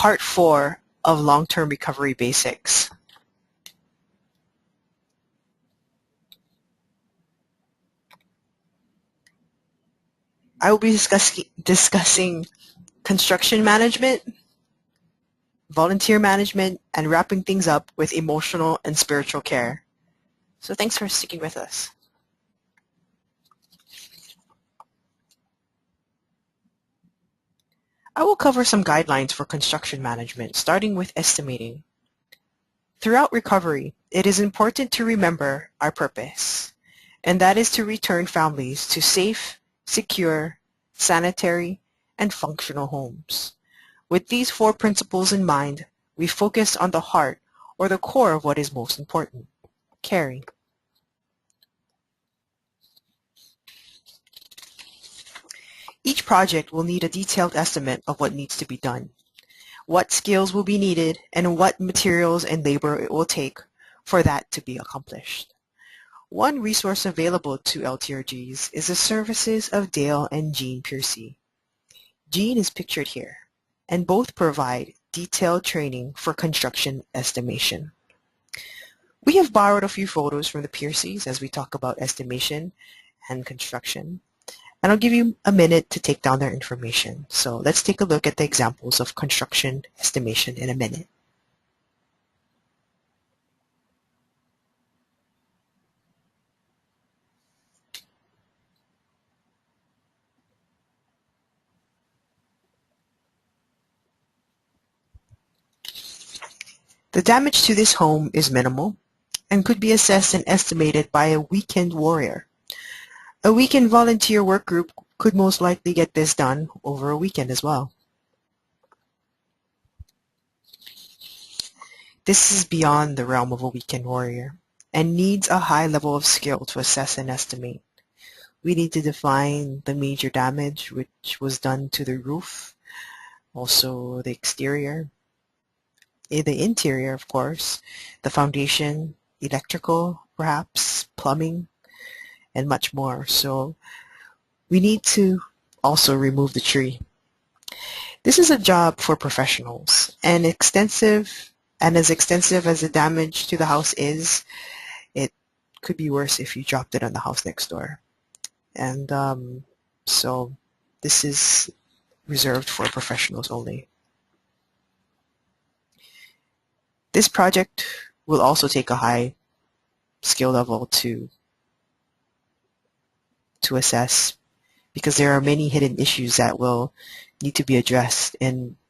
Part 4 of Long-Term Recovery Basics. I will be discussing construction management, volunteer management, and wrapping things up with emotional and spiritual care. So thanks for sticking with us. I will cover some guidelines for construction management, starting with estimating. Throughout recovery, it is important to remember our purpose, and that is to return families to safe, secure, sanitary, and functional homes. With these 4 principles in mind, we focus on the heart or the core of what is most important, caring. Each project will need a detailed estimate of what needs to be done, what skills will be needed, and what materials and labor it will take for that to be accomplished. One resource available to LTRGs is the services of Dale and Jean Piercy. Jean is pictured here, and both provide detailed training for construction estimation. We have borrowed a few photos from the Piercys as we talk about estimation and construction. And I'll give you a minute to take down their information. So let's take a look at the examples of construction estimation in a minute. The damage to this home is minimal and could be assessed and estimated by a weekend warrior. A weekend volunteer work group could most likely get this done over a weekend as well. This is beyond the realm of a weekend warrior and needs a high level of skill to assess and estimate. We need to define the major damage which was done to the roof, also the exterior, the interior of course, the foundation, electrical perhaps, plumbing, and much more. So we need to also remove the tree. This is a job for professionals, and as extensive as the damage to the house is, it could be worse if you dropped it on the house next door. And so this is reserved for professionals only. This project will also take a high skill level to assess, because there are many hidden issues that will need to be addressed,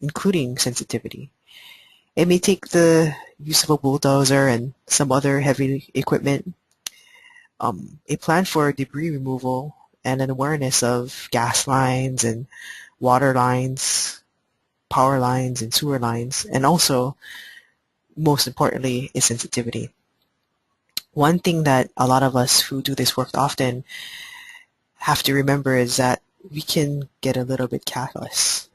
including sensitivity. It may take the use of a bulldozer and some other heavy equipment, a plan for debris removal, and an awareness of gas lines and water lines, power lines and sewer lines, and also, most importantly, is sensitivity. One thing that a lot of us who do this work often have to remember is that we can get a little bit careless.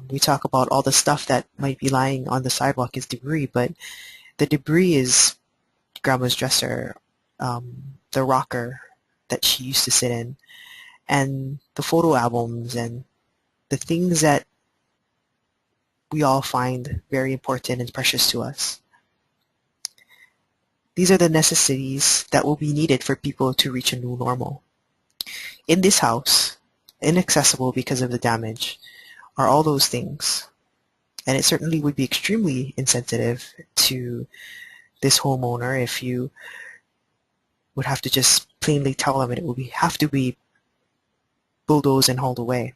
We talk about all the stuff that might be lying on the sidewalk as debris, but the debris is grandma's dresser, the rocker that she used to sit in, and the photo albums and the things that we all find very important and precious to us. These are the necessities that will be needed for people to reach a new normal. In this house, inaccessible because of the damage, are all those things. And it certainly would be extremely insensitive to this homeowner if you would have to just plainly tell them it would have to be bulldozed and hauled away.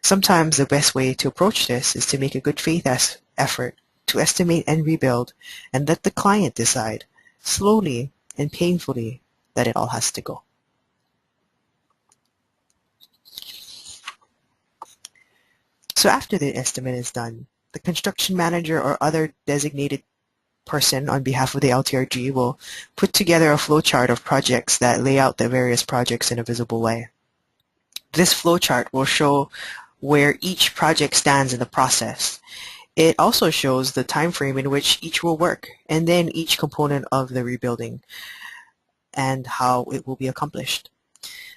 Sometimes the best way to approach this is to make a good faith effort to estimate and rebuild, and let the client decide, slowly and painfully, that it all has to go. So after the estimate is done, the construction manager or other designated person on behalf of the LTRG will put together a flowchart of projects that lay out the various projects in a visible way. This flowchart will show where each project stands in the process. It also shows the time frame in which each will work, and then each component of the rebuilding and how it will be accomplished.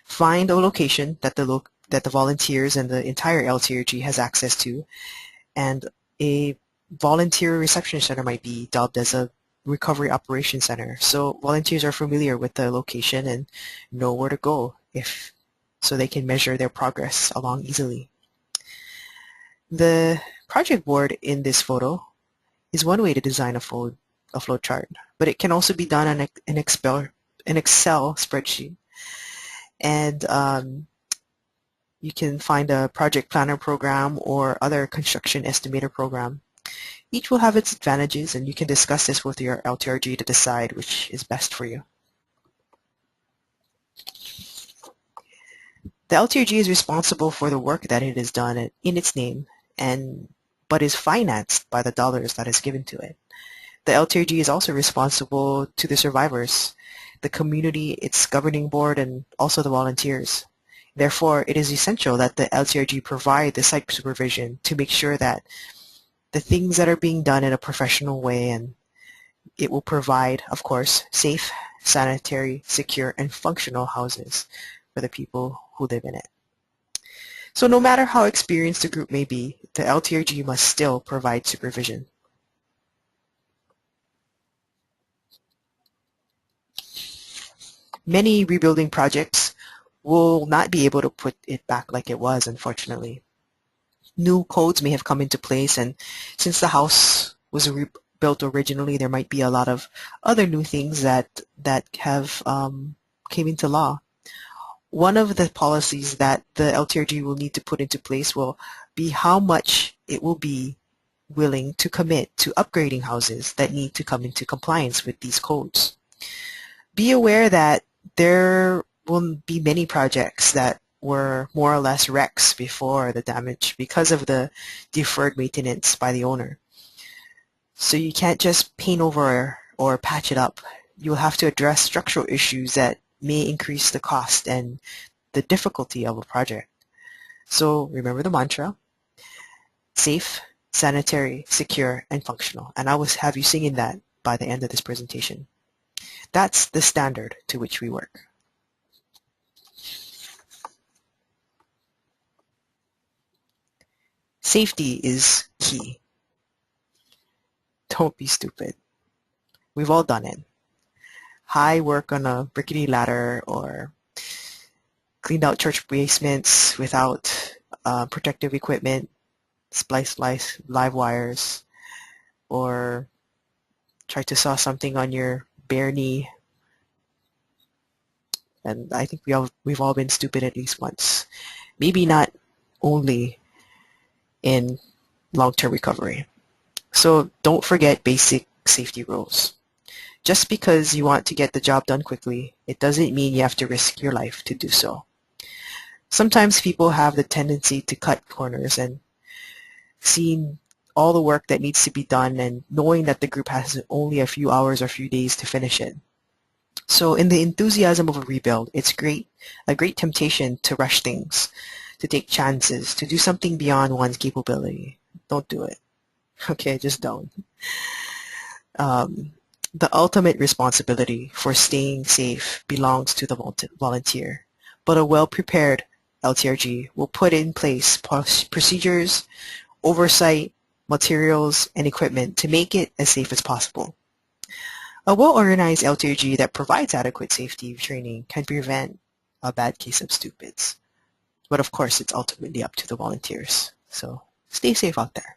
Find a location that the volunteers and the entire LTRG has access to, and a volunteer reception center might be dubbed as a recovery operations center. So volunteers are familiar with the location and know where to go if so they can measure their progress along easily. The project board in this photo is one way to design a flow chart, but it can also be done on an Excel spreadsheet. And you can find a project planner program or other construction estimator program. Each will have its advantages, and you can discuss this with your LTRG to decide which is best for you. The LTRG is responsible for the work that it has done in its name, but is financed by the dollars that is given to it. The LTRG is also responsible to the survivors, the community, its governing board, and also the volunteers. Therefore, it is essential that the LTRG provide the site supervision to make sure that the things that are being done in a professional way, and it will provide, of course, safe, sanitary, secure, and functional houses for the people who live in it. So no matter how experienced the group may be, the LTRG must still provide supervision. Many rebuilding projects will not be able to put it back like it was, unfortunately. New codes may have come into place, and since the house was built originally, there might be a lot of other new things that have came into law. One of the policies that the LTRG will need to put into place will be how much it will be willing to commit to upgrading houses that need to come into compliance with these codes. Be aware that there will be many projects that were more or less wrecks before the damage because of the deferred maintenance by the owner. So you can't just paint over or patch it up. You'll have to address structural issues that may increase the cost and the difficulty of a project. So remember the mantra: safe, sanitary, secure, and functional. And I will have you singing that by the end of this presentation. That's the standard to which we work. Safety is key. Don't be stupid. We've all done it. High work on a rickety ladder, or cleaned out church basements without protective equipment, spliced live wires, or tried to saw something on your bare knee. And I think we've all been stupid at least once. Maybe not only in long-term recovery. So don't forget basic safety rules. Just because you want to get the job done quickly, it doesn't mean you have to risk your life to do so. Sometimes people have the tendency to cut corners, and seeing all the work that needs to be done and knowing that the group has only a few hours or few days to finish it. So in the enthusiasm of a rebuild, it's a great temptation to rush things, to take chances, to do something beyond one's capability. Don't do it. Okay, just don't. The ultimate responsibility for staying safe belongs to the volunteer, but a well-prepared LTRG will put in place procedures, oversight, materials, and equipment to make it as safe as possible. A well-organized LTRG that provides adequate safety training can prevent a bad case of stupids. But of course, it's ultimately up to the volunteers. So stay safe out there.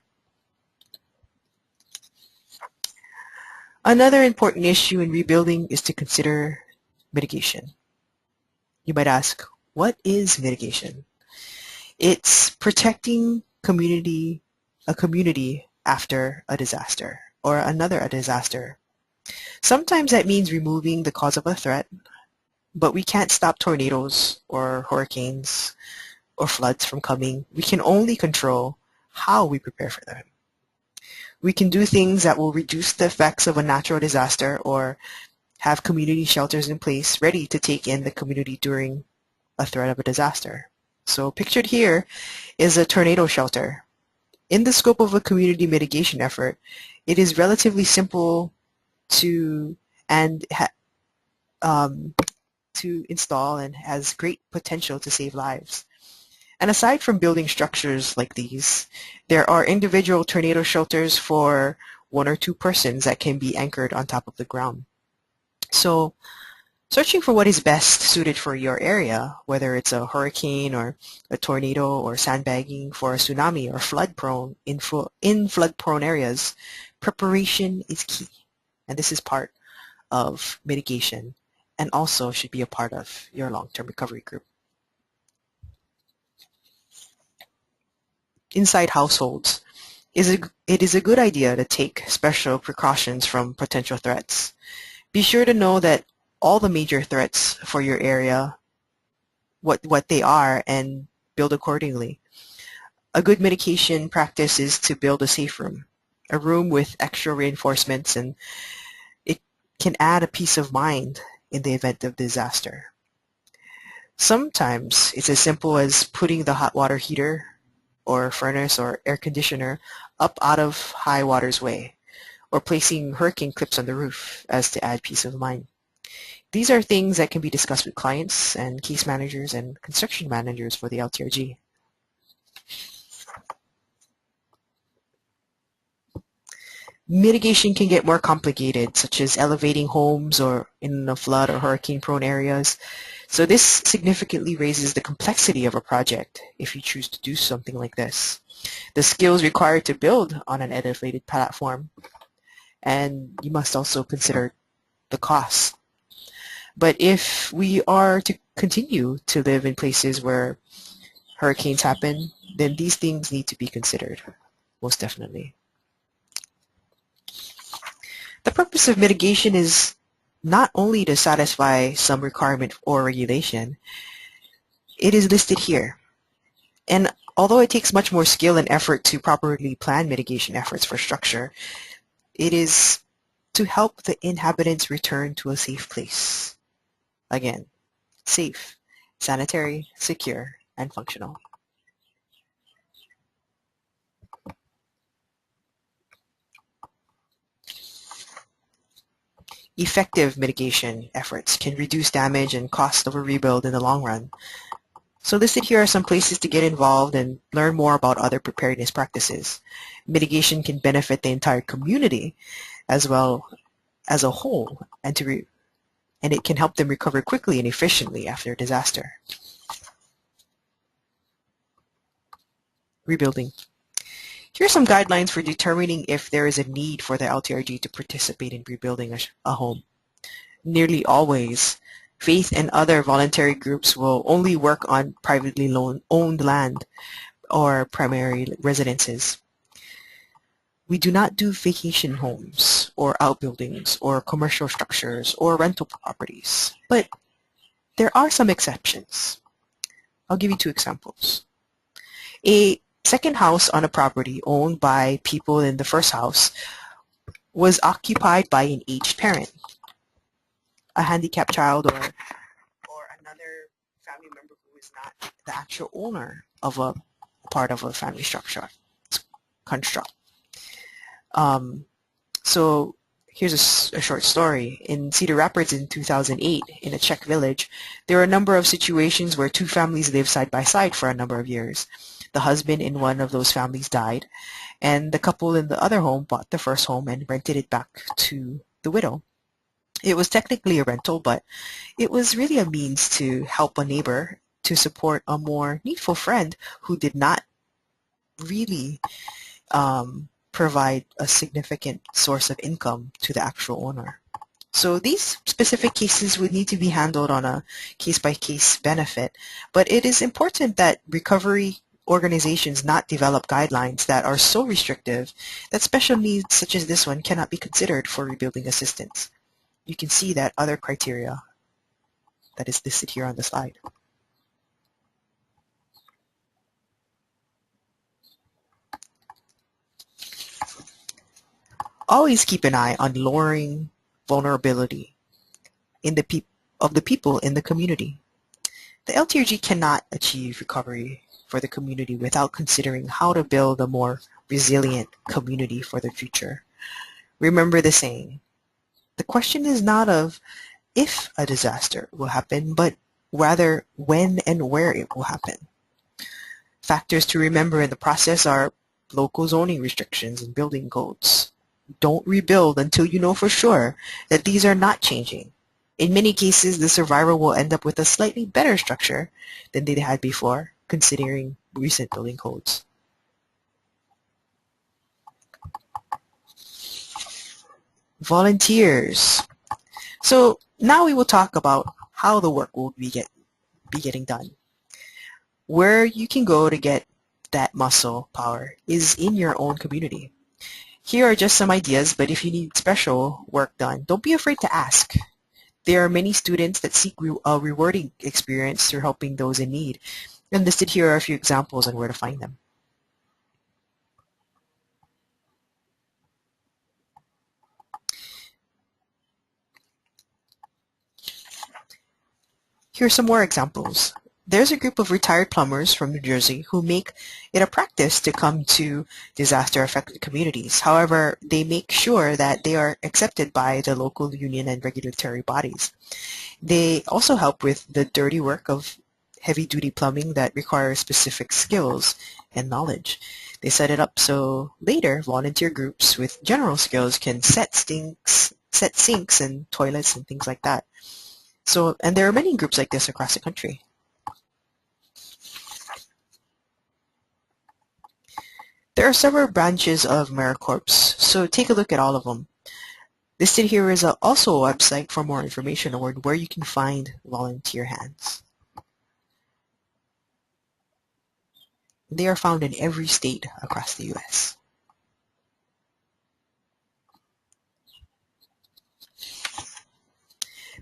Another important issue in rebuilding is to consider mitigation. You might ask, what is mitigation? It's protecting a community after a disaster or a disaster. Sometimes that means removing the cause of a threat, but we can't stop tornadoes or hurricanes or floods from coming. We can only control how we prepare for them. We can do things that will reduce the effects of a natural disaster or have community shelters in place ready to take in the community during a threat of a disaster. So pictured here is a tornado shelter. In the scope of a community mitigation effort, it is relatively simple to install and has great potential to save lives. And aside from building structures like these, there are individual tornado shelters for one or two persons that can be anchored on top of the ground. So searching for what is best suited for your area, whether it's a hurricane or a tornado or sandbagging for a tsunami or flood-prone in flood-prone areas, preparation is key. And this is part of mitigation and also should be a part of your long-term recovery group. Inside households, it is a good idea to take special precautions from potential threats. Be sure to know that all the major threats for your area, what they are, and build accordingly. A good mitigation practice is to build a safe room, a room with extra reinforcements, and it can add a peace of mind in the event of disaster. Sometimes it's as simple as putting the hot water heater or furnace or air conditioner up out of high water's way, or placing hurricane clips on the roof as to add peace of mind. These are things that can be discussed with clients and case managers and construction managers for the LTRG. Mitigation can get more complicated, such as elevating homes or in a flood or hurricane-prone areas. So this significantly raises the complexity of a project if you choose to do something like this. The skills required to build on an elevated platform, and you must also consider the cost. But if we are to continue to live in places where hurricanes happen, then these things need to be considered, most definitely. The purpose of mitigation is not only to satisfy some requirement or regulation, it is listed here. And although it takes much more skill and effort to properly plan mitigation efforts for structure, it is to help the inhabitants return to a safe place. Again, safe, sanitary, secure, and functional. Effective mitigation efforts can reduce damage and cost of a rebuild in the long run. So listed here are some places to get involved and learn more about other preparedness practices. Mitigation can benefit the entire community as well as a whole, and it can help them recover quickly and efficiently after a disaster. Rebuilding. Here are some guidelines for determining if there is a need for the LTRG to participate in rebuilding a home. Nearly always, faith and other voluntary groups will only work on privately owned land or primary residences. We do not do vacation homes or outbuildings or commercial structures or rental properties, but there are some exceptions. I'll give you two examples. A second house on a property owned by people in the first house was occupied by an aged parent, a handicapped child, or another family member who is not the actual owner of a part of a family structure construct. So here's a short story. In Cedar Rapids in 2008, in a Czech village, there were a number of situations where two families lived side by side for a number of years. The husband in one of those families died, and the couple in the other home bought the first home and rented it back to the widow. It was technically a rental, but it was really a means to help a neighbor to support a more needful friend who did not really provide a significant source of income to the actual owner. So these specific cases would need to be handled on a case-by-case benefit, but it is important that recovery organizations not develop guidelines that are so restrictive that special needs such as this one cannot be considered for rebuilding assistance. You can see that other criteria that is listed here on the slide. Always keep an eye on lowering vulnerability of the people in the community. The LTRG cannot achieve recovery for the community without considering how to build a more resilient community for the future. Remember the saying, the question is not of if a disaster will happen, but rather when and where it will happen. Factors to remember in the process are local zoning restrictions and building codes. Don't rebuild until you know for sure that these are not changing. In many cases, the survivor will end up with a slightly better structure than they had before, considering recent building codes. Volunteers. So now we will talk about how the work will be getting done. Where you can go to get that muscle power is in your own community. Here are just some ideas, but if you need special work done, don't be afraid to ask. There are many students that seek a rewarding experience through helping those in need, and listed here are a few examples on where to find them. Here are some more examples. There's a group of retired plumbers from New Jersey who make it a practice to come to disaster-affected communities. However, they make sure that they are accepted by the local union and regulatory bodies. They also help with the dirty work of heavy-duty plumbing that requires specific skills and knowledge. They set it up so later volunteer groups with general skills can set sinks and toilets and things like that. So, and there are many groups like this across the country. There are several branches of AmeriCorps, so take a look at all of them. Listed here is also a website for more information on where you can find volunteer hands. They are found in every state across the U.S.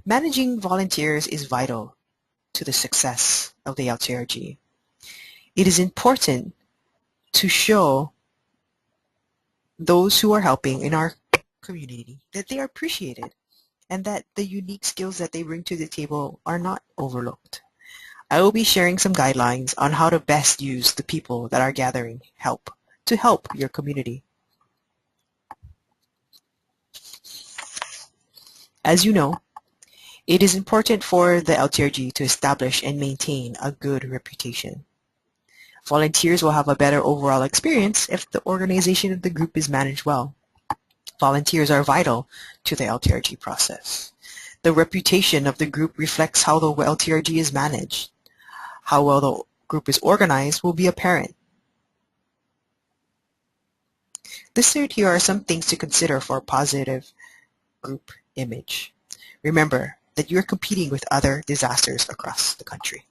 Managing volunteers is vital to the success of the LTRG. It is important to show those who are helping in our community that they are appreciated and that the unique skills that they bring to the table are not overlooked. I will be sharing some guidelines on how to best use the people that are gathering to help your community. As you know, it is important for the LTRG to establish and maintain a good reputation. Volunteers will have a better overall experience if the organization of the group is managed well. Volunteers are vital to the LTRG process. The reputation of the group reflects how the LTRG is managed. How well the group is organized will be apparent. Listed here are some things to consider for a positive group image. Remember that you're competing with other disasters across the country.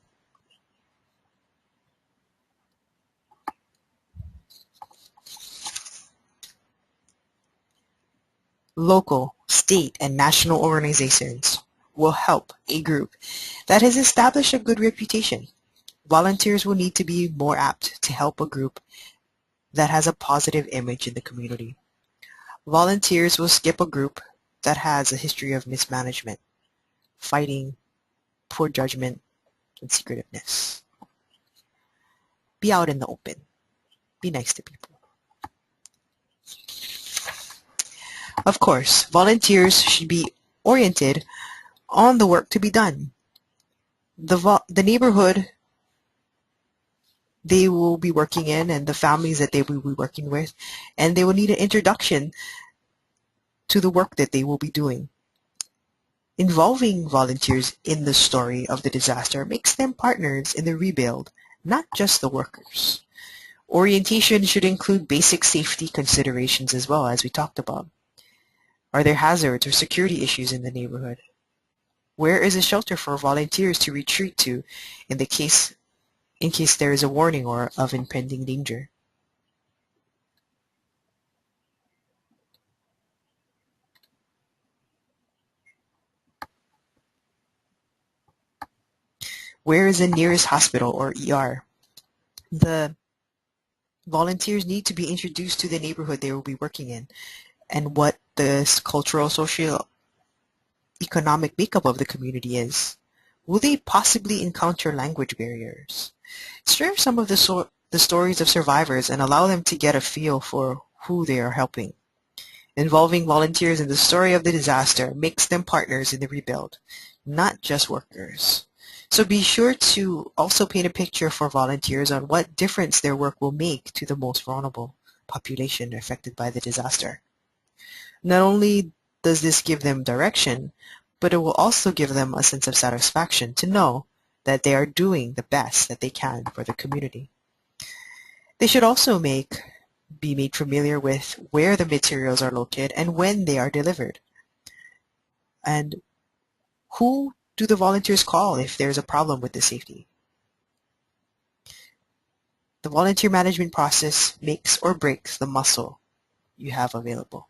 Local, state, and national organizations will help a group that has established a good reputation. Volunteers will need to be more apt to help a group that has a positive image in the community. Volunteers will skip a group that has a history of mismanagement, fighting, poor judgment, and secretiveness. Be out in the open. Be nice to people. Of course, volunteers should be oriented on the work to be done. The neighborhood they will be working in and the families that they will be working with, and they will need an introduction to the work that they will be doing. Involving volunteers in the story of the disaster makes them partners in the rebuild, not just the workers. Orientation should include basic safety considerations as well, as we talked about. Are there hazards or security issues in the neighborhood? Where is a shelter for volunteers to retreat to in case there is a warning or of impending danger? Where is the nearest hospital or ER? The volunteers need to be introduced to the neighborhood they will be working in and what the cultural, social, economic makeup of the community is. Will they possibly encounter language barriers? Share some of the stories of survivors and allow them to get a feel for who they are helping. Involving volunteers in the story of the disaster makes them partners in the rebuild, not just workers. So be sure to also paint a picture for volunteers on what difference their work will make to the most vulnerable population affected by the disaster. Not only does this give them direction, but it will also give them a sense of satisfaction to know that they are doing the best that they can for the community. They should also be made familiar with where the materials are located and when they are delivered. And who do the volunteers call if there's a problem with the safety? The volunteer management process makes or breaks the muscle you have available.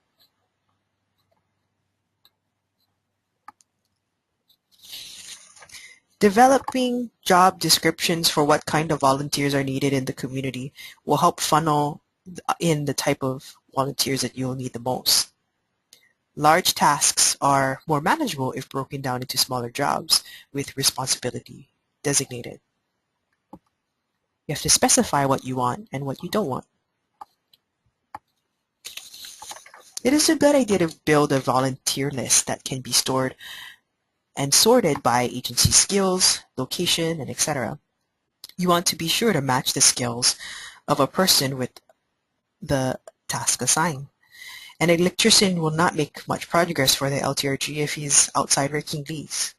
Developing job descriptions for what kind of volunteers are needed in the community will help funnel in the type of volunteers that you'll need the most. Large tasks are more manageable if broken down into smaller jobs with responsibility designated. You have to specify what you want and what you don't want. It is a good idea to build a volunteer list that can be stored and sorted by agency skills, location, and etc. You want to be sure to match the skills of a person with the task assigned. An electrician will not make much progress for the LTRG if he's outside raking leaves.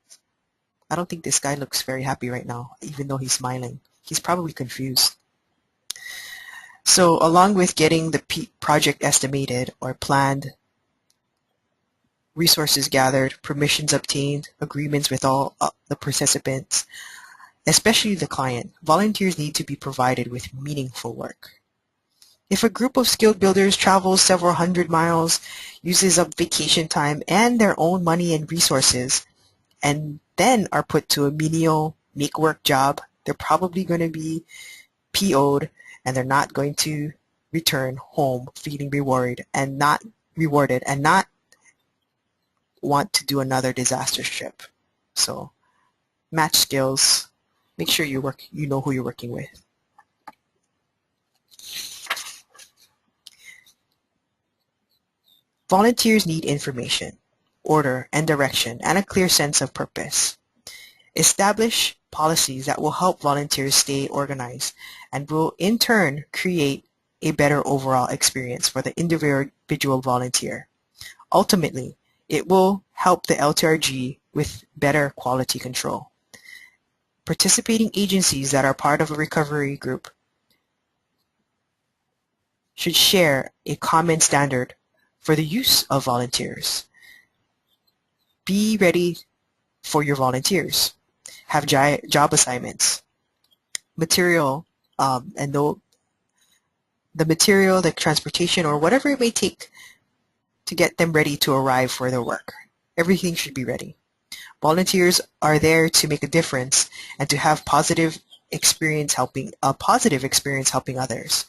I don't think this guy looks very happy right now, even though he's smiling. He's probably confused. So along with getting the project estimated or planned, resources gathered, permissions obtained, agreements with all the participants, especially the client, volunteers need to be provided with meaningful work. If a group of skilled builders travels several hundred miles, uses up vacation time and their own money and resources, and then are put to a menial make-work job, they're probably going to be PO'd and they're not going to return home feeling rewarded and not want to do another disaster trip. So match skills, make sure you know who you're working with. Volunteers need information, order and direction, and a clear sense of purpose. Establish policies that will help volunteers stay organized and will in turn create a better overall experience for the individual volunteer. Ultimately, it will help the LTRG with better quality control. Participating agencies that are part of a recovery group should share a common standard for the use of volunteers. Be ready for your volunteers. Have job assignments, material, and the material, the transportation, or whatever it may take to get them ready to arrive for their work. Everything should be ready. Volunteers are there to make a difference and to have a positive experience helping others.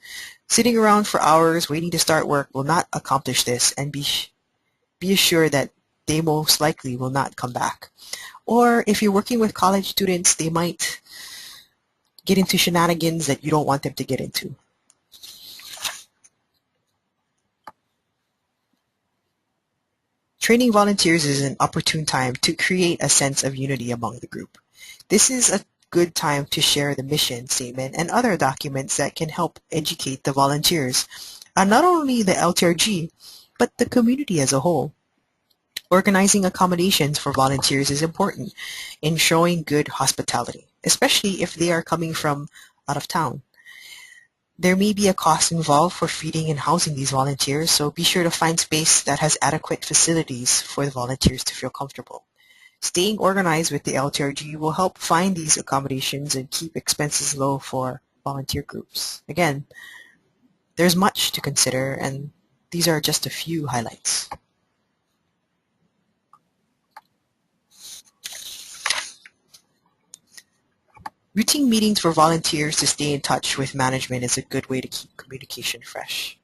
Sitting around for hours waiting to start work will not accomplish this, and be assured that they most likely will not come back. Or if you're working with college students, they might get into shenanigans that you don't want them to get into. Training volunteers is an opportune time to create a sense of unity among the group. This is a good time to share the mission statement and other documents that can help educate the volunteers, and not only the LTRG, but the community as a whole. Organizing accommodations for volunteers is important in showing good hospitality, especially if they are coming from out of town. There may be a cost involved for feeding and housing these volunteers, so be sure to find space that has adequate facilities for the volunteers to feel comfortable. Staying organized with the LTRG will help find these accommodations and keep expenses low for volunteer groups. Again, there's much to consider, and these are just a few highlights. Routine meetings for volunteers to stay in touch with management is a good way to keep communication fresh.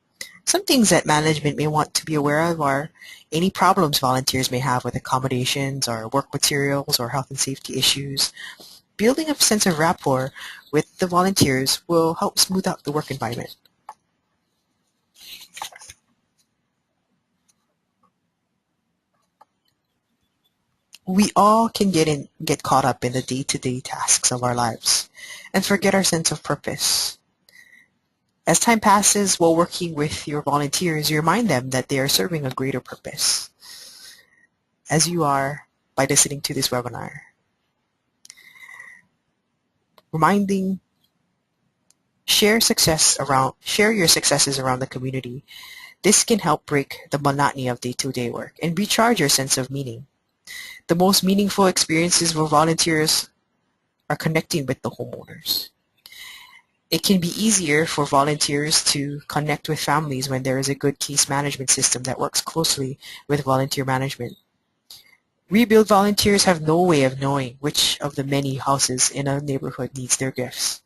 Some things that management may want to be aware of are any problems volunteers may have with accommodations or work materials or health and safety issues. Building a sense of rapport with the volunteers will help smooth out the work environment. We all can get caught up in the day-to-day tasks of our lives and forget our sense of purpose. As time passes while working with your volunteers, you remind them that they are serving a greater purpose, as you are by listening to this webinar. Reminding, share your successes around the community. This can help break the monotony of day-to-day work and recharge your sense of meaning. The most meaningful experiences for volunteers are connecting with the homeowners. It can be easier for volunteers to connect with families when there is a good case management system that works closely with volunteer management. Rebuild volunteers have no way of knowing which of the many houses in a neighborhood needs their gifts.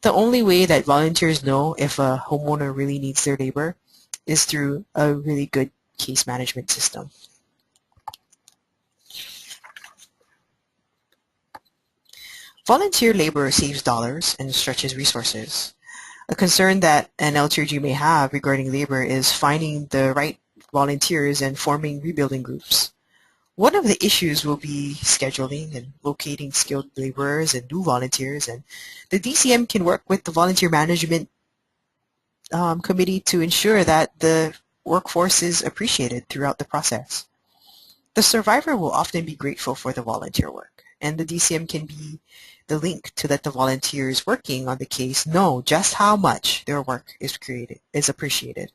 The only way that volunteers know if a homeowner really needs their labor is through a really good case management system. Volunteer labor saves dollars and stretches resources. A concern that an LTRG may have regarding labor is finding the right volunteers and forming rebuilding groups. One of the issues will be scheduling and locating skilled laborers and new volunteers, and the DCM can work with the volunteer management committee to ensure that the workforce is appreciated throughout the process. The survivor will often be grateful for the volunteer work, and the DCM can be the link to let the volunteers working on the case know just how much their work is appreciated.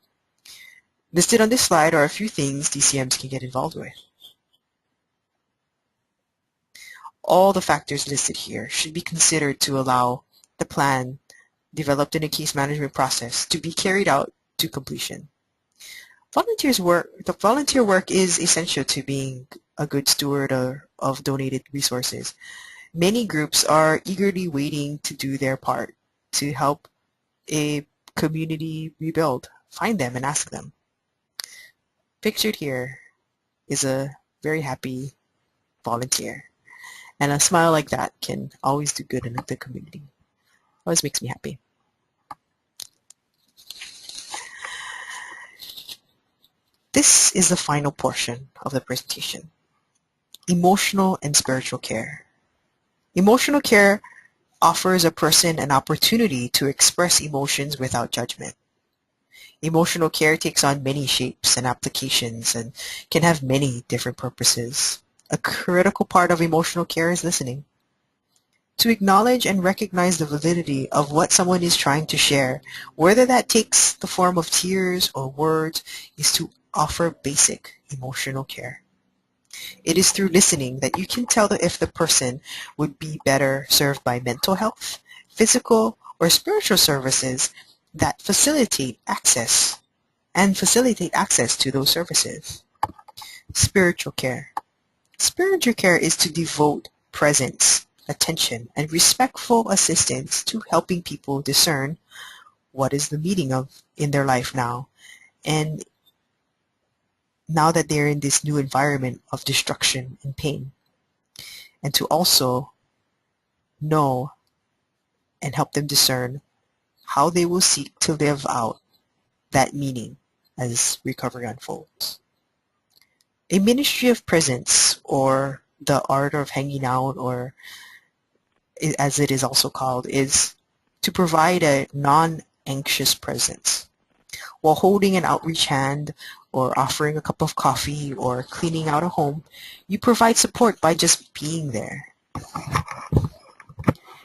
Listed on this slide are a few things DCMs can get involved with. All the factors listed here should be considered to allow the plan developed in a case management process to be carried out to completion. The volunteer work is essential to being a good steward of donated resources. Many groups are eagerly waiting to do their part to help a community rebuild. Find them and ask them. Pictured here is a very happy volunteer, and a smile like that can always do good in the community. Always makes me happy. This is the final portion of the presentation. Emotional and spiritual care. Emotional care offers a person an opportunity to express emotions without judgment. Emotional care takes on many shapes and applications and can have many different purposes. A critical part of emotional care is listening. To acknowledge and recognize the validity of what someone is trying to share, whether that takes the form of tears or words, is to offer basic emotional care. It is through listening that you can tell if the person would be better served by mental health, physical, or spiritual services that facilitate access to those services. Spiritual care. Spiritual care is to devote presence, attention, and respectful assistance to helping people discern what is the meaning of in their life now, and now that they're in this new environment of destruction and pain, and to also know and help them discern how they will seek to live out that meaning as recovery unfolds. A ministry of presence, or the art of hanging out, or as it is also called, is to provide a non-anxious presence. While holding an outreach hand or offering a cup of coffee or cleaning out a home, you provide support by just being there.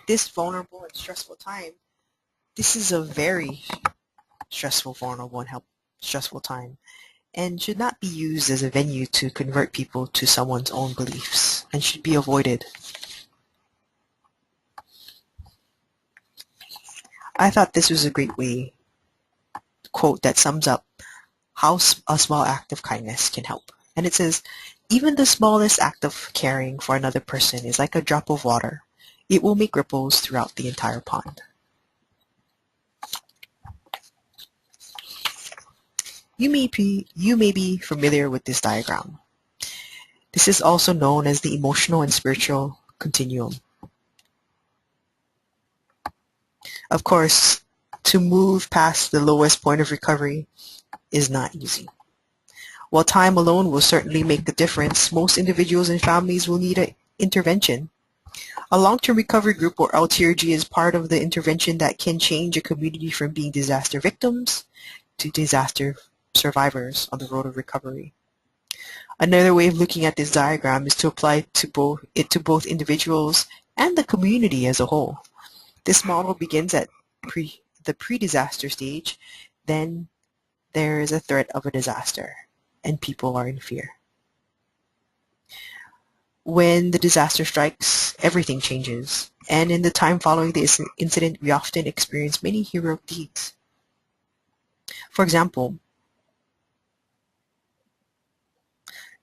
This vulnerable and stressful time, this is a very stressful, vulnerable, and stressful time, and should not be used as a venue to convert people to someone's own beliefs, and should be avoided. I thought this was a great quote that sums up how a small act of kindness can help. And it says, even the smallest act of caring for another person is like a drop of water. It will make ripples throughout the entire pond. You may be familiar with this diagram. This is also known as the emotional and spiritual continuum. Of course, to move past the lowest point of recovery is not easy. While time alone will certainly make the difference, most individuals and families will need an intervention. A long-term recovery group, or LTRG, is part of the intervention that can change a community from being disaster victims to disaster survivors on the road of recovery. Another way of looking at this diagram is to apply it to both individuals and the community as a whole. This model begins at the pre-disaster stage, then there is a threat of a disaster, and people are in fear. When the disaster strikes, everything changes, and in the time following the incident, we often experience many heroic deeds. For example,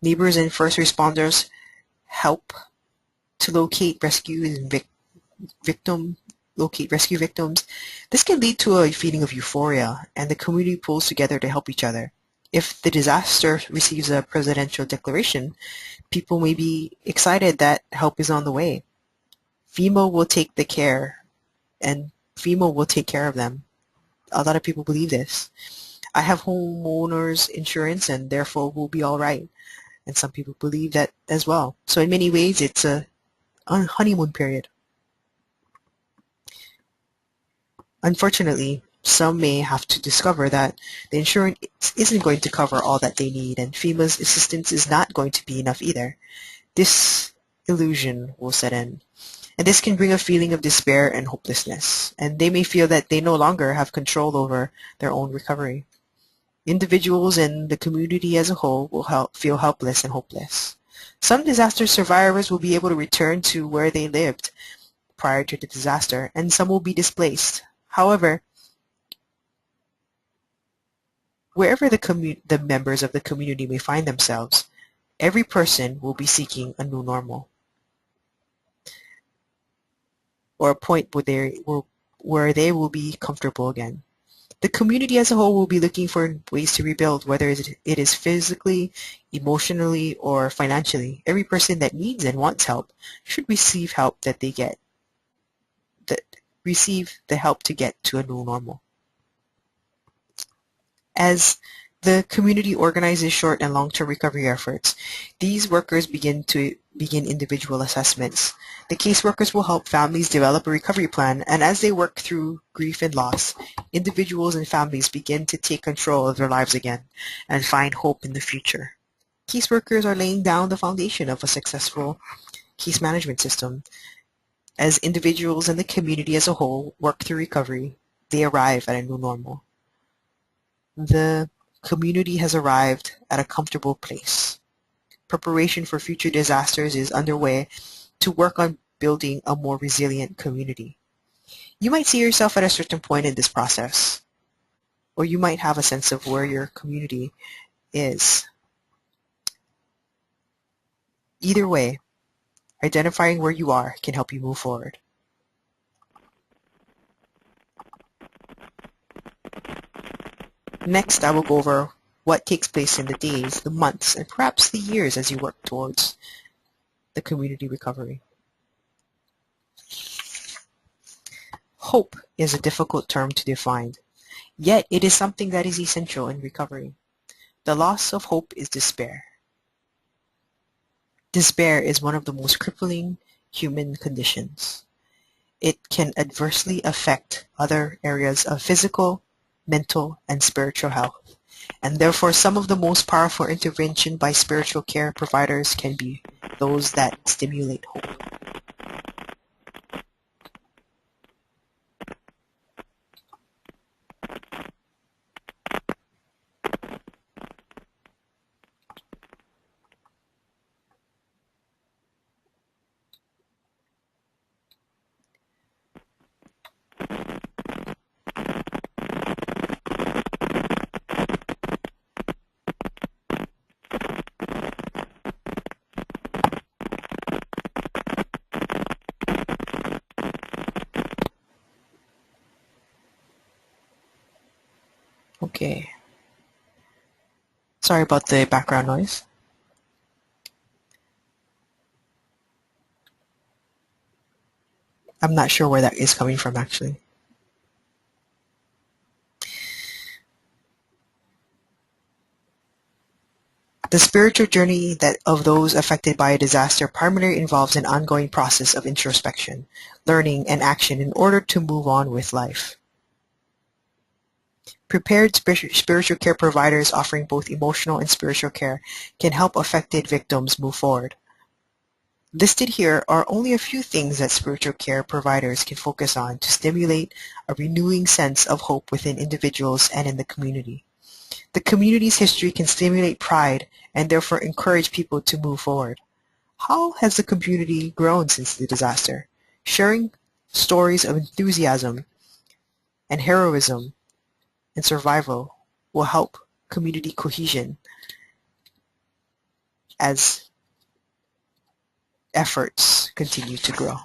neighbors and first responders help to locate rescue victims. This can lead to a feeling of euphoria, and the community pulls together to help each other. If the disaster receives a presidential declaration, people may be excited that help is on the way. FEMA will take care of them. A lot of people believe this. I have homeowners insurance and therefore we'll be all right. And some people believe that as well. So in many ways, it's a honeymoon period. Unfortunately, some may have to discover that the insurance isn't going to cover all that they need, and FEMA's assistance is not going to be enough either. This illusion will set in, and this can bring a feeling of despair and hopelessness, and they may feel that they no longer have control over their own recovery. Individuals and the community as a whole will feel helpless and hopeless. Some disaster survivors will be able to return to where they lived prior to the disaster, and some will be displaced. However, wherever the members of the community may find themselves, every person will be seeking a new normal, or a point where they will be comfortable again. The community as a whole will be looking for ways to rebuild, whether it is physically, emotionally, or financially. Every person that needs and wants help should receive help receive the help to get to a new normal. As the community organizes short and long-term recovery efforts, these workers begin individual assessments. The caseworkers will help families develop a recovery plan, and as they work through grief and loss, individuals and families begin to take control of their lives again and find hope in the future. Caseworkers are laying down the foundation of a successful case management system. As individuals and the community as a whole work through recovery, they arrive at a new normal. The community has arrived at a comfortable place. Preparation for future disasters is underway to work on building a more resilient community. You might see yourself at a certain point in this process, or you might have a sense of where your community is. Either way, identifying where you are can help you move forward. Next, I will go over what takes place in the days, the months, and perhaps the years as you work towards the community recovery. Hope is a difficult term to define, yet it is something that is essential in recovery. The loss of hope is despair. Despair is one of the most crippling human conditions. It can adversely affect other areas of physical, mental, and spiritual health, and therefore some of the most powerful intervention by spiritual care providers can be those that stimulate hope. Okay. Sorry about the background noise. I'm not sure where that is coming from actually. The spiritual journey of those affected by a disaster primarily involves an ongoing process of introspection, learning, and action in order to move on with life. Prepared spiritual care providers offering both emotional and spiritual care can help affected victims move forward. Listed here are only a few things that spiritual care providers can focus on to stimulate a renewing sense of hope within individuals and in the community. The community's history can stimulate pride and therefore encourage people to move forward. How has the community grown since the disaster? Sharing stories of enthusiasm and heroism and survival will help community cohesion as efforts continue to grow.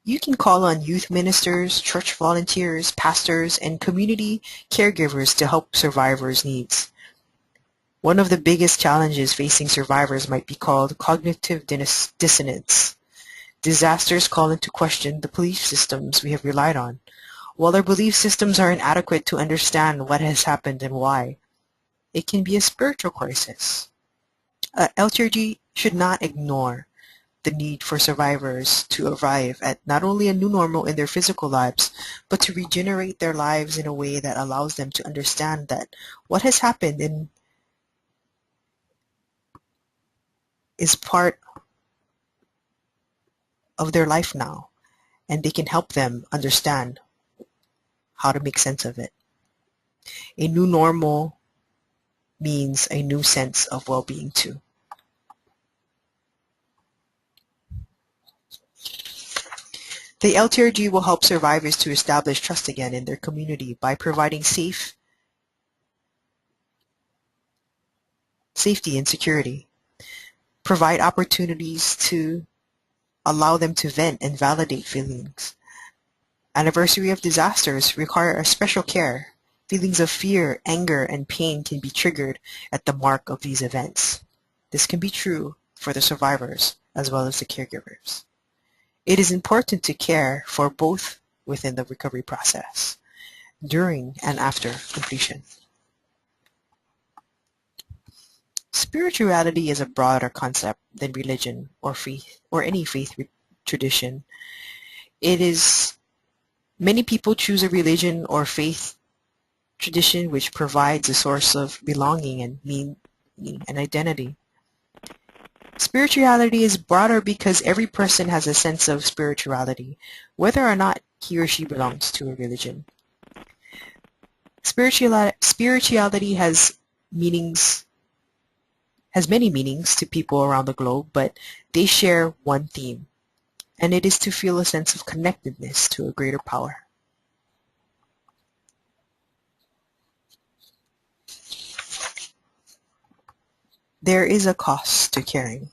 You can call on youth ministers, church volunteers, pastors, and community caregivers to help survivors' needs. One of the biggest challenges facing survivors might be called cognitive dissonance. Disasters call into question the belief systems we have relied on. While our belief systems are inadequate to understand what has happened and why, it can be a spiritual crisis. LTRG should not ignore the need for survivors to arrive at not only a new normal in their physical lives, but to regenerate their lives in a way that allows them to understand that what has happened is part of their life now, and they can help them understand how to make sense of it. A new normal means a new sense of well-being too. The LTRG will help survivors to establish trust again in their community by providing safety and security, provide opportunities to allow them to vent and validate feelings. Anniversary of disasters require a special care. Feelings of fear, anger, and pain can be triggered at the mark of these events. This can be true for the survivors as well as the caregivers. It is important to care for both within the recovery process, during and after completion. Spirituality is a broader concept than religion or faith or any faith tradition. Many people choose a religion or faith tradition which provides a source of belonging and meaning and identity. Spirituality is broader because every person has a sense of spirituality, whether or not he or she belongs to a religion. Spirituality has many meanings to people around the globe, but they share one theme, and it is to feel a sense of connectedness to a greater power. There is a cost to caring.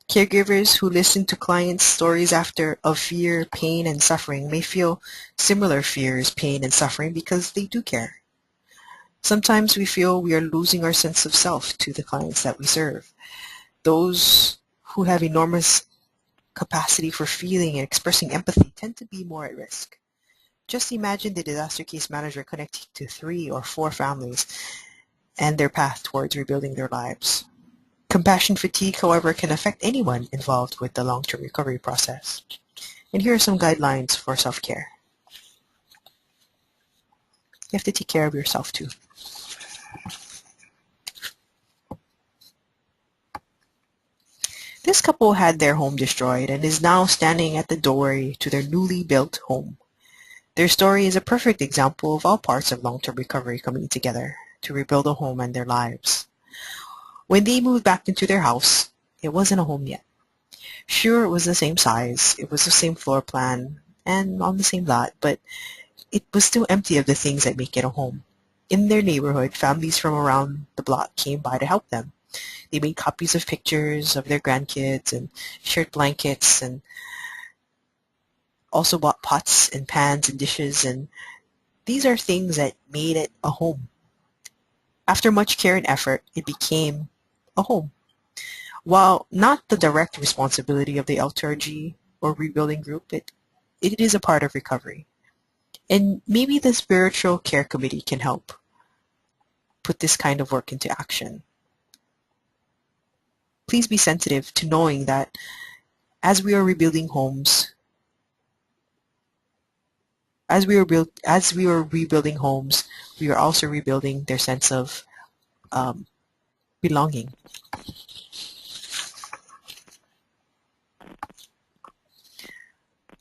Caregivers who listen to clients' stories of fear, pain, and suffering may feel similar fears, pain, and suffering because they do care. Sometimes we feel we are losing our sense of self to the clients that we serve. Those who have enormous capacity for feeling and expressing empathy tend to be more at risk. Just imagine the disaster case manager connecting to 3 or 4 families and their path towards rebuilding their lives. Compassion fatigue, however, can affect anyone involved with the long-term recovery process. And here are some guidelines for self-care. You have to take care of yourself too. This couple had their home destroyed and is now standing at the doorway to their newly built home. Their story is a perfect example of all parts of long-term recovery coming together to rebuild a home and their lives. When they moved back into their house, it wasn't a home yet. Sure, it was the same size, it was the same floor plan, and on the same lot, but it was still empty of the things that make it a home. In their neighborhood, families from around the block came by to help them. They made copies of pictures of their grandkids and shared blankets and also bought pots and pans and dishes, and these are things that made it a home. After much care and effort, it became a home. While not the direct responsibility of the LTRG or rebuilding group, it it is a part of recovery. And maybe the spiritual care committee can help put this kind of work into action. Please be sensitive to knowing that as we are rebuilding homes, as we are rebuilding homes, we are also rebuilding their sense of belonging.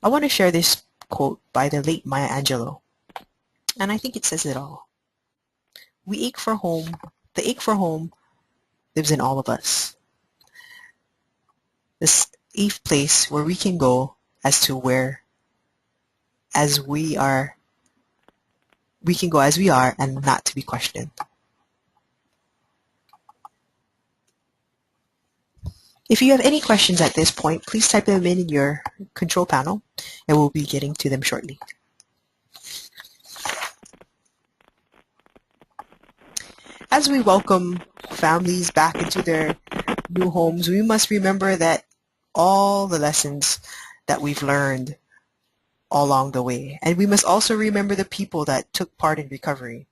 I want to share this quote by the late Maya Angelou, and I think it says it all. We ache for home. The ache for home lives in all of us. This safe place where we can go as we are, we can go as we are and not to be questioned. If you have any questions at this point, please type them in your control panel and we'll be getting to them shortly. As we welcome families back into their new homes, we must remember that all the lessons that we've learned all along the way. And we must also remember the people that took part in recovery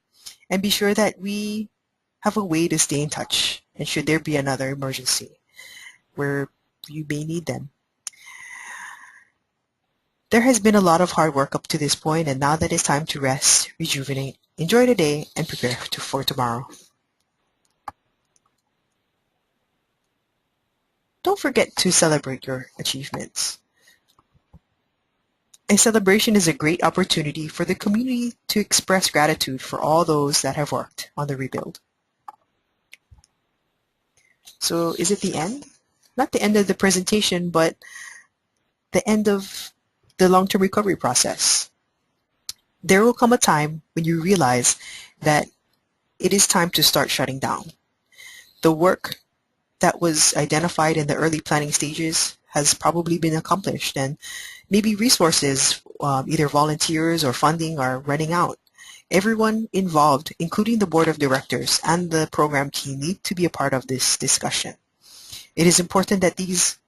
and be sure that we have a way to stay in touch and should there be another emergency where you may need them. There has been a lot of hard work up to this point, and now that it's time to rest, rejuvenate, enjoy the day, and prepare for tomorrow. Don't forget to celebrate your achievements. A celebration is a great opportunity for the community to express gratitude for all those that have worked on the rebuild. So is it the end? Not the end of the presentation, but the end of the long-term recovery process. There will come a time when you realize that it is time to start shutting down. The work that was identified in the early planning stages has probably been accomplished, and maybe resources, either volunteers or funding, are running out. Everyone involved, including the board of directors and the program team, need to be a part of this discussion. It is important that these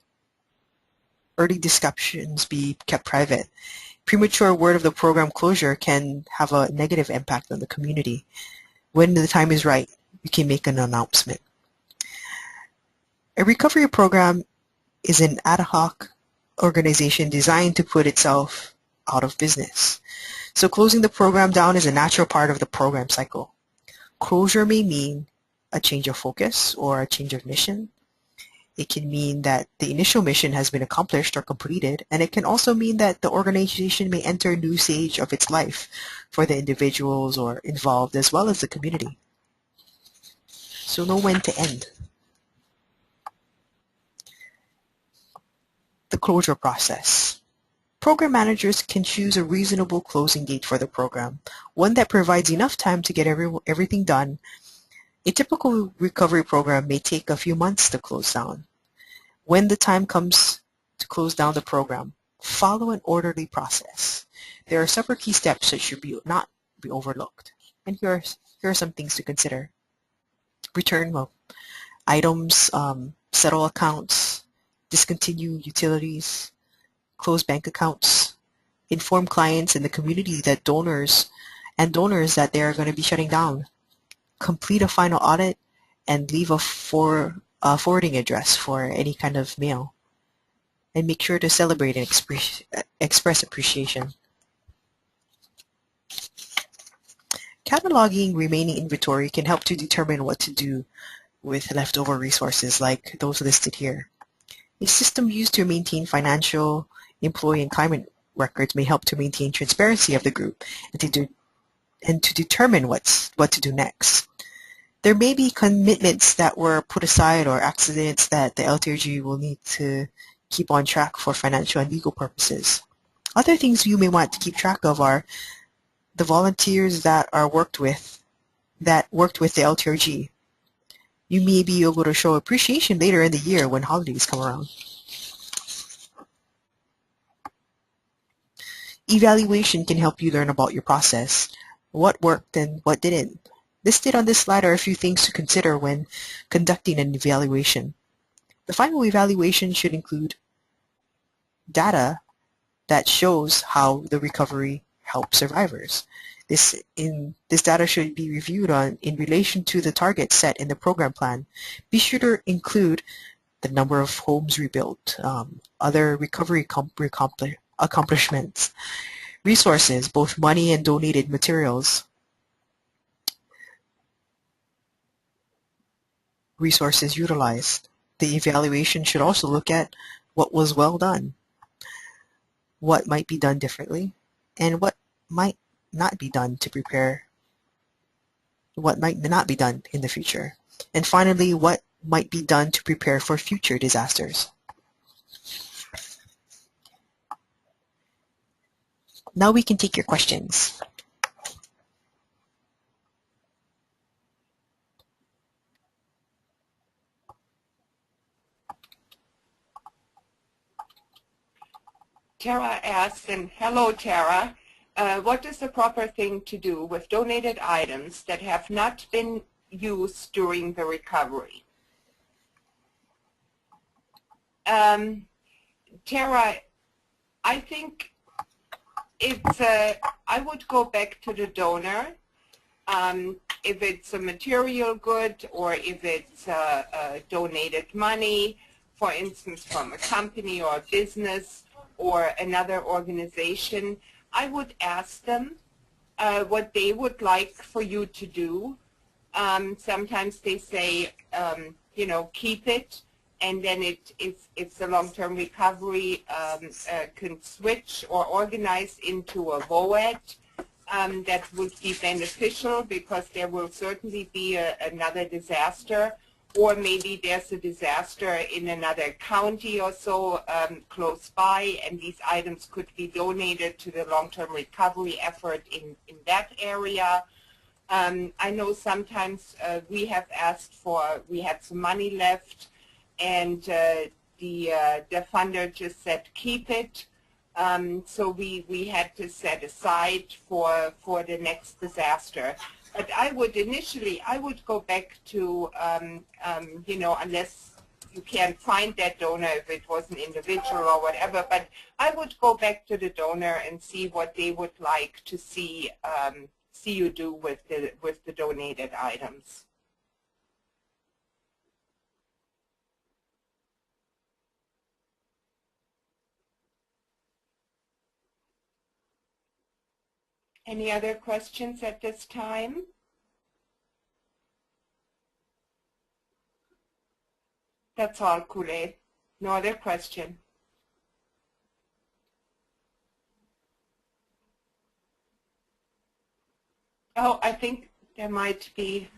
early discussions be kept private. Premature word of the program closure can have a negative impact on the community. When the time is right, you can make an announcement. A recovery program is an ad hoc organization designed to put itself out of business. So closing the program down is a natural part of the program cycle. Closure may mean a change of focus or a change of mission. It can mean that the initial mission has been accomplished or completed, and it can also mean that the organization may enter a new stage of its life for the individuals or involved as well as the community. So know when to end. The closure process. Program managers can choose a reasonable closing date for the program, one that provides enough time to get everything done. A typical recovery program may take a few months to close down. When the time comes to close down the program, follow an orderly process. There are several key steps that should not be overlooked. And here are some things to consider. Return items, settle accounts, discontinue utilities, close bank accounts, inform clients in the community that donors that they are going to be shutting down, complete a final audit, and leave a forwarding address for any kind of mail, and make sure to celebrate and express appreciation. Cataloging remaining inventory can help to determine what to do with leftover resources like those listed here. A system used to maintain financial, employee, and climate records may help to maintain transparency of the group and to determine what to do next. There may be commitments that were put aside or accidents that the LTRG will need to keep on track for financial and legal purposes. Other things you may want to keep track of are the volunteers that worked with the LTRG. You may be able to show appreciation later in the year when holidays come around. Evaluation can help you learn about your process, what worked and what didn't. Listed on this slide are a few things to consider when conducting an evaluation. The final evaluation should include data that shows how the recovery helps survivors. This data should be reviewed in relation to the targets set in the program plan. Be sure to include the number of homes rebuilt, other recovery accomplishments, resources, both money and donated materials, resources utilized. The evaluation should also look at what was well done, what might be done differently, and what might not be done to prepare, what might not be done in the future. And finally, what might be done to prepare for future disasters. Now we can take your questions. Tara asks, and hello Tara, what is the proper thing to do with donated items that have not been used during the recovery? Tara, I think it's I would go back to the donor. If it's a material good or if it's donated money, for instance, from a company or a business or another organization, I would ask them what they would like for you to do. Sometimes they say, you know, keep it, and then if the long-term recovery can switch or organize into a VOAD, that would be beneficial because there will certainly be another disaster, or maybe there's a disaster in another county or so close by, and these items could be donated to the long-term recovery effort in that area. I know sometimes we have asked for, we had some money left, and the funder just said keep it. So we had to set aside for the next disaster. But I would initially, I would go back to, you know, unless you can't find that donor, if it was an individual or whatever, but I would go back to the donor and see what they would like to see you do with the donated items. Any other questions at this time? That's all, Kule. No other question. Oh, I think there might be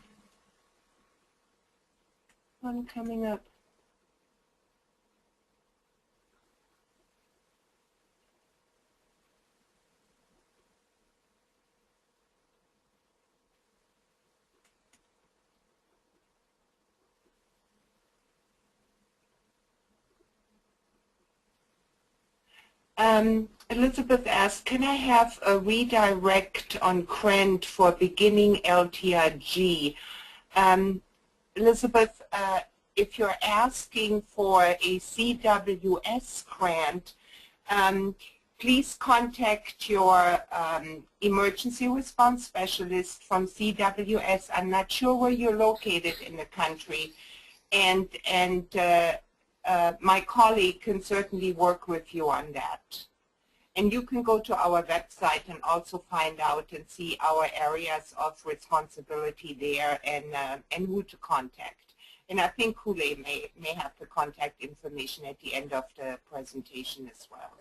one coming up. Elizabeth asked, can I have a redirect on Krent for beginning LTRG? Elizabeth, if you're asking for a CWS grant, please contact your emergency response specialist from CWS. I'm not sure where you're located in the country, and my colleague can certainly work with you on that. And you can go to our website and also find out and see our areas of responsibility there and who to contact. And I think Kule may have the contact information at the end of the presentation as well.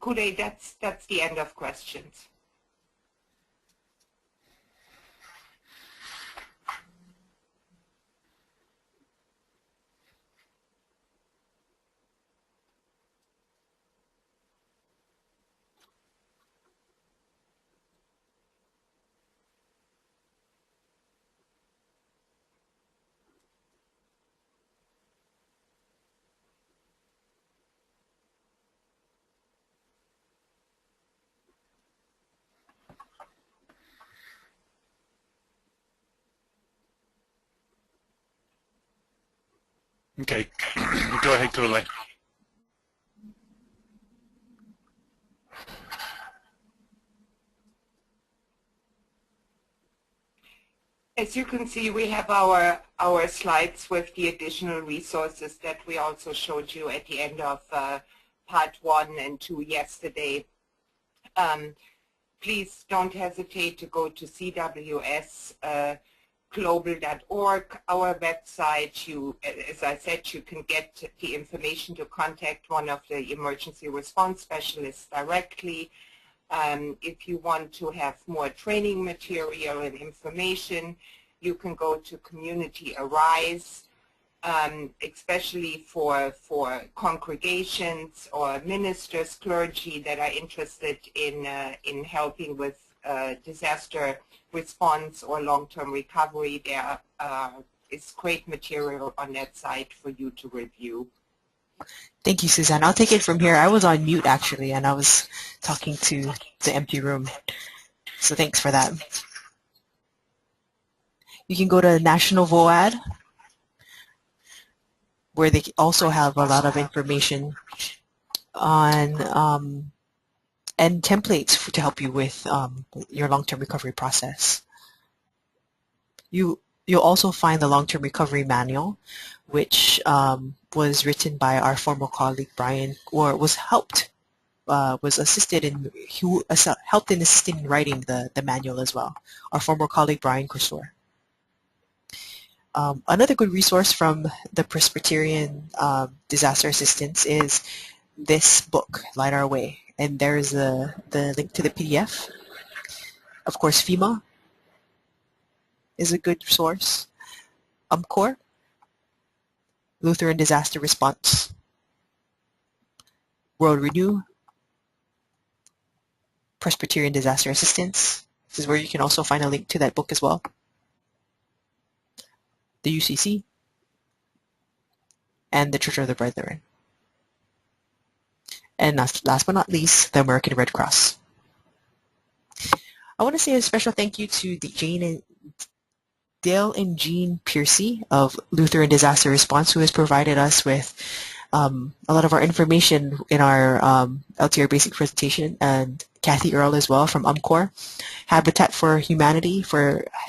Kule, that's the end of questions. Okay, go ahead, Kunle. As you can see, we have our slides with the additional resources that we also showed you at the end of part 1 and 2 yesterday. Please don't hesitate to go to cwsglobal.org, our website. As I said, you can get the information to contact one of the emergency response specialists directly. If you want to have more training material and information, you can go to Community Arise, especially for congregations or ministers, clergy that are interested in helping with disaster response or long-term recovery. There is great material on that site for you to review. Thank you, Suzanne. I'll take it from here. I was on mute, actually, and I was talking to the empty room. So thanks for that. You can go to National VOAD, where they also have a lot of information on and templates to help you with your long-term recovery process. You'll also find the long-term recovery manual, which was written by our former colleague Brian, or was assisted in helped in assisting in writing the manual as well. Our former colleague Brian Kursor. Another good resource from the Presbyterian Disaster Assistance is this book, Light Our Way, and there's the link to the PDF. Of course, FEMA is a good source. UMCOR, Lutheran Disaster Response, World Renew, Presbyterian Disaster Assistance. This is where you can also find a link to that book as well. The UCC, and the Church of the Brethren. And last but not least, the American Red Cross. I want to say a special thank you to Dale and Jean Piercy of Lutheran Disaster Response, who has provided us with a lot of our information in our LTR basic presentation, and Kathy Earle as well from UMCOR, Habitat for Humanity for